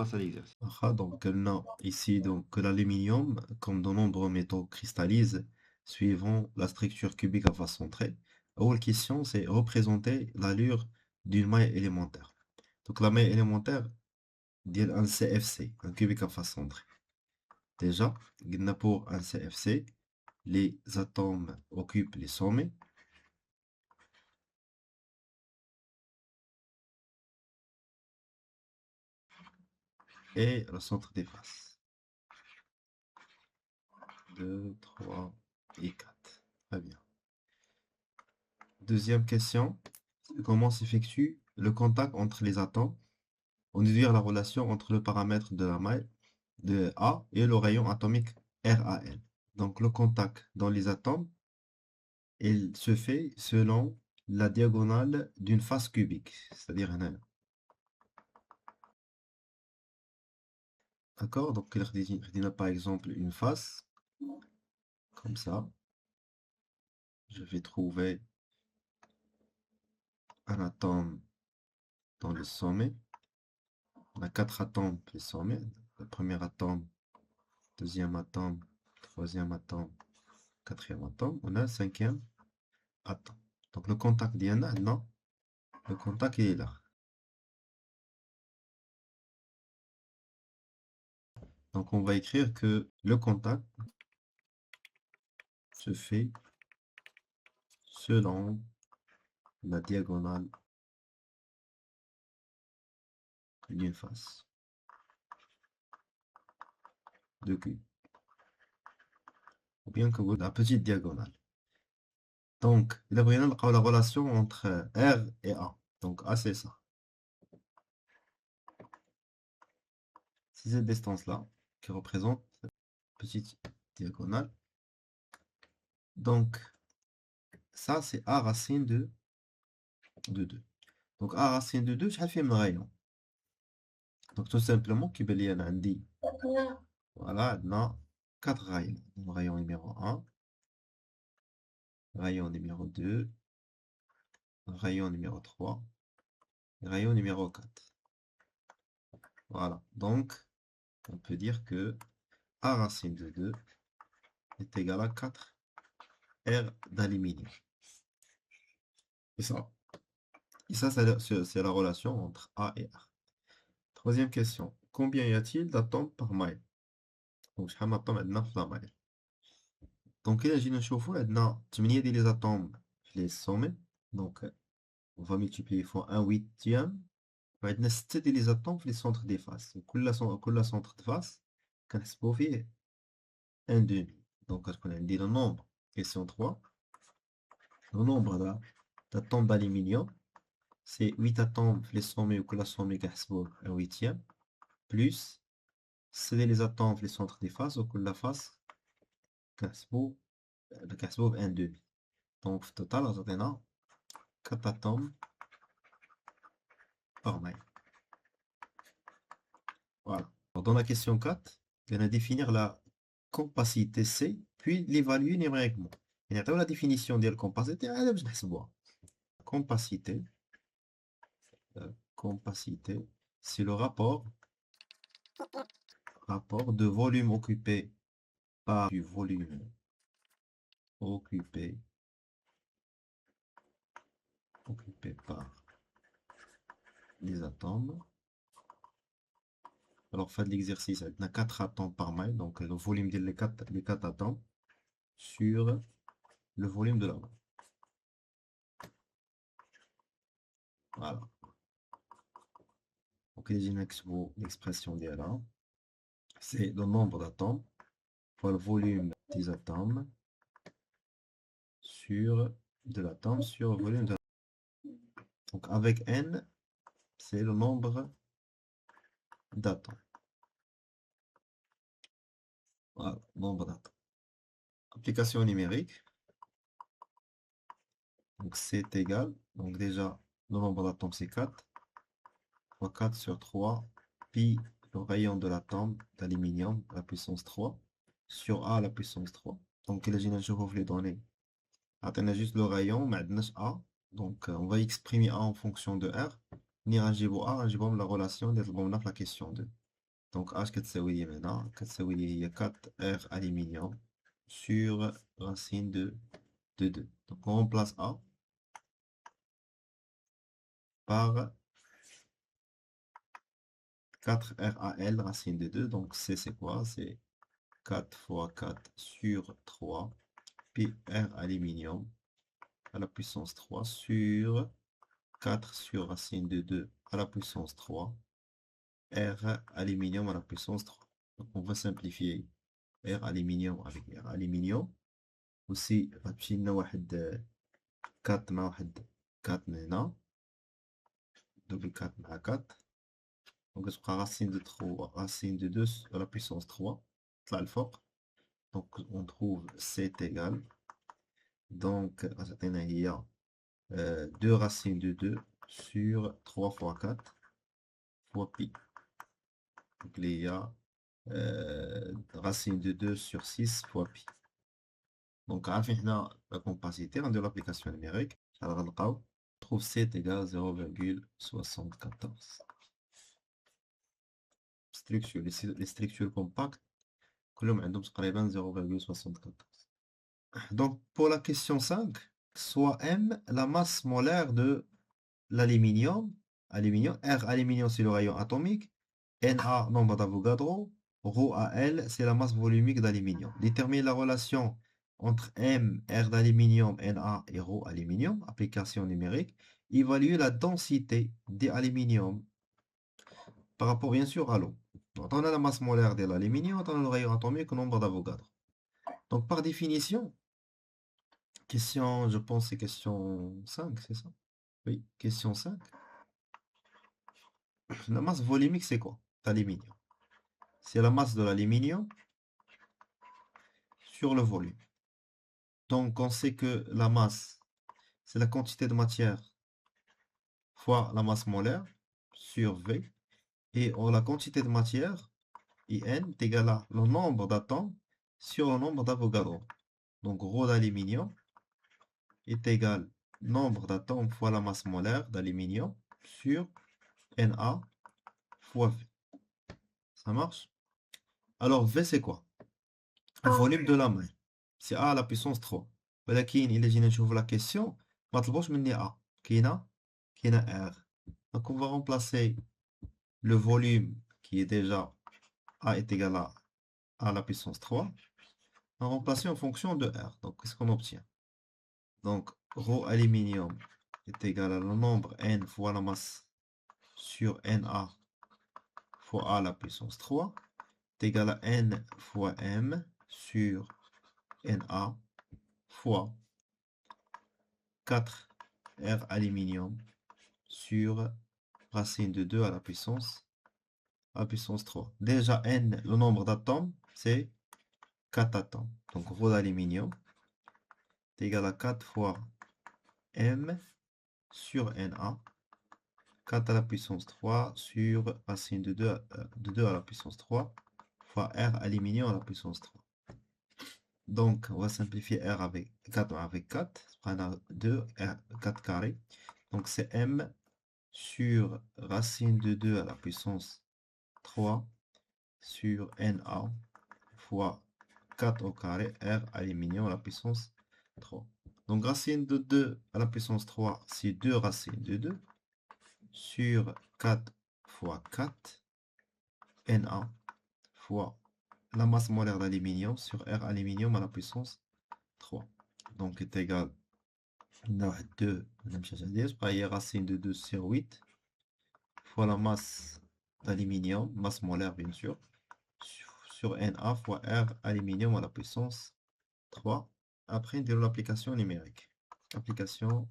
passe à l'exercice. Ah, donc, non, ici, donc, que l'aluminium, comme de nombreux métaux, cristallise suivant la structure cubique à face centrée. La question, c'est représenter l'allure d'une maille élémentaire. Donc, la maille élémentaire, dit un CFC, un cubique à face centrée. Déjà, pour un CFC, les atomes occupent les sommets. Et le centre des faces. 2, 3 et 4. Très bien. Deuxième question. Comment s'effectue le contact entre les atomes? On déduire la relation entre le paramètre de la maille de A et le rayon atomique RAL. Donc le contact dans les atomes, il se fait selon la diagonale d'une face cubique, c'est-à-dire un. D'accord? Donc il a par exemple une face, comme ça. Je vais trouver un atome dans le sommet. On a 4 atomes les sommets. Le premier atome, deuxième atome, troisième atome, quatrième atome. On a un cinquième atome. Donc le contact d'Iana, non, le contact il est là. Donc on va écrire que le contact se fait selon la diagonale d'une face de Q. Ou bien que la petite diagonale. Donc, il a bien la relation entre R et A. Donc A c'est ça. C'est cette distance-là qui représente cette petite diagonale. Donc, ça c'est A racine de 2. Donc A racine de 2, شحال فيه من rayon. Donc tout simplement, كيبان لي أنا عندي voilà, عندنا 4 rayons. Rayon numéro 1, rayon numéro 2, rayon numéro 3, rayon numéro 4. Voilà, donc on peut dire que A racine de 2 est égal à 4 R d'aluminium. Et ça, c'est la relation entre A et R. Troisième question. Combien y a-t-il d'atomes par maille? Donc, شحال من atome عندنا في la maille. Donc, إلا جينا نشوفو عندنا 8 ديال les atomes في les sommets. Donc, on va multiplier fois 1/8. وعندنا 6 ديال les atomes في les centres des faces. كل centre de face كنحسبو فيه 1/2. Donc, كتكون عندي le nombre. Question 3. Le nombre d'atomes d'aluminium, c'est 8 atomes في les sommets وكل sommet كنحسبوه 1/8. Plus c'est les atomes في les centres des faces وكل face كنحسبو ب 1/2. Donc, في total غتعطينا 4 atomes par maille. Voilà. Alors, dans la question 4, on va définir la compacité C, puis l'évaluer numériquement. Et on a la définition de la compacité. Compacité, compacité, c'est le rapport de volume occupé par du volume occupé par les atomes. Alors, faites l'exercice. On a 4 atomes par maille, donc le volume des 4 atomes sur le volume de la maille. Voilà. Donc, l'expression d'I.A. c'est le nombre d'atomes fois le volume des atomes sur de l'atome sur le volume de l'atome. Donc, avec N, c'est le nombre d'atomes. Voilà, nombre d'atomes. Application numérique. Donc, c'est égal. Donc, déjà, le nombre d'atomes, c'est 4. Fois 4 sur 3, pi le rayon de l'atome d'aluminium, la puissance 3, sur A, la puissance 3. Donc, là, je vous les données. On juste le rayon, maintenant A. Donc, on va exprimer A en fonction de R. Ni A, la relation de la question 2. Donc H كتساوي لي maintenant كتساوي لي هي 4R aluminium sur racine de 2. Donc on remplace A par 4RAL racine de 2. Donc C c'est quoi? C'est 4 fois 4 sur 3 pi R aluminium à la puissance 3 sur 4 sur racine de 2 à la puissance 3 R aluminium à la puissance 3. Donc on va simplifier R aluminium avec R aluminium. Aussi غتمشي لنا واحد 4 مع واحد 4 من هنا double 4 مع 4. Donc كتبقى racine de 3 racine de 2 à la puissance 3 طلع الفوق. Donc on trouve C est égal. Donc غتعطينا هي 2 racine de 2 sur 3 fois 4 fois pi. Donc il y a racine de 2 sur 6 fois pi. Donc عارفين حنا la compacité de l'application numérique غنلقاو trouve C est égal à 0,74. structure les structures compactes كلهم عندهم تقريبا 0,74. Donc pour la question 5, soit M la masse molaire de l'aluminium, R aluminium c'est le rayon atomique, Na nombre d'Avogadro, ρ à L c'est la masse volumique d'aluminium. Détermine la relation entre M, R d'aluminium, Na et ρ aluminium, application numérique. Évalue la densité des aluminium par rapport bien sûr à l'eau. Donc on a la masse molaire de l'aluminium, on a le rayon atomique, nombre d'Avogadro. Donc par définition, question, je pense c'est question 5, c'est ça? Oui, question 5. La masse volumique c'est quoi? D'aluminium. C'est la masse de l'aluminium sur le volume. Donc on sait que la masse, c'est la quantité de matière fois la masse molaire sur V. Et la quantité de matière, In, est égal à le nombre d'atomes sur le nombre d'Avogadro. Donc ρ d'aluminium est égal nombre d'atomes fois la masse molaire d'aluminium sur Na fois V. Ça marche? Alors V c'est quoi? Le volume de la main. C'est A à la puissance 3. ولكن إلا جينا نشوف la question ما طلبوش مني A. كاينة R. Donc on va remplacer le volume qui est déjà A est égal à A à la puissance 3. On va remplacer en fonction de R. Donc qu'est-ce qu'on obtient? Donc ρ aluminium est égal à le nombre N fois la masse sur Na fois A à la puissance 3 est égal à N fois M sur Na fois 4 R aluminium sur racine de 2 à la puissance 3. Déjà N, le nombre d'atomes, c'est 4 atomes. Donc ρ d'aluminium est égal à 4 fois M sur Na, 4 à la puissance 3 sur racine de 2 à la puissance 3 fois R aluminium à la puissance 3. Donc, on va simplifier R avec 4 avec 4. On a 2, R, 4 carré. Donc, c'est M sur racine de 2 à la puissance 3 sur Na fois 4 au carré R aluminium à la puissance 3. Donc, racine de 2 à la puissance 3, c'est 2 racines de 2 sur 4 fois 4 Na fois la masse molaire d'aluminium sur R aluminium à la puissance 3. Donc, est égal à 2, racine de 2 sur 8 fois la masse d'aluminium, masse molaire bien sûr, sur Na fois R aluminium à la puissance 3. Après, de l'application numérique. Application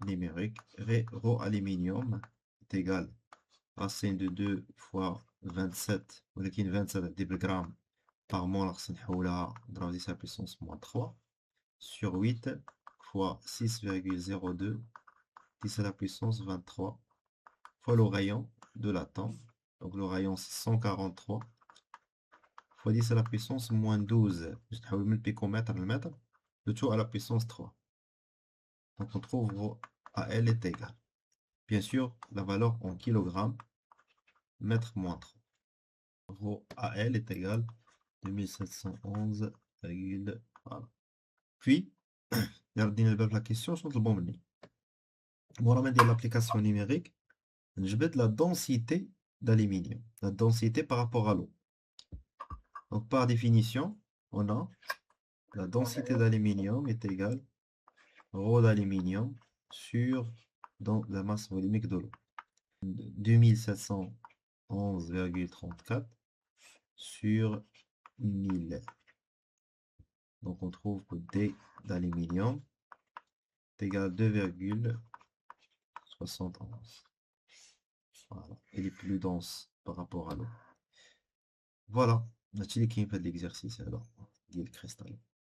numérique, ρ aluminium est égal racine de 2 fois 27, ولكن 27 dBg par mol, نحولها نضرب 10 à la puissance moins 3 sur 8 fois 6,02 10 à la puissance 23 fois le rayon de l'atome. Donc le rayon c'est 143 fois 10 à la puissance moins 12. Je vais le picomètre le mètre. Le tout à la puissance 3. Donc on trouve AL est égal. Bien sûr, la valeur en kilogrammes, mètre moins 3. Rho AL est égal 2711, voilà. Puis, regardez la question sur le bon menu. Bon, on va l'application numérique. Je vais de la densité d'aluminium, la densité par rapport à l'eau. Donc, par définition, on a la densité d'aluminium est égale rho d'aluminium sur dans la masse volumique de l'eau. 2711,34 sur 1000. Donc, on trouve que D d'aluminium est égal à 2,71. Voilà. Elle est plus dense par rapport à l'eau. Voilà. On a-t-il qui fait de l'exercice alors? Dit le cristal.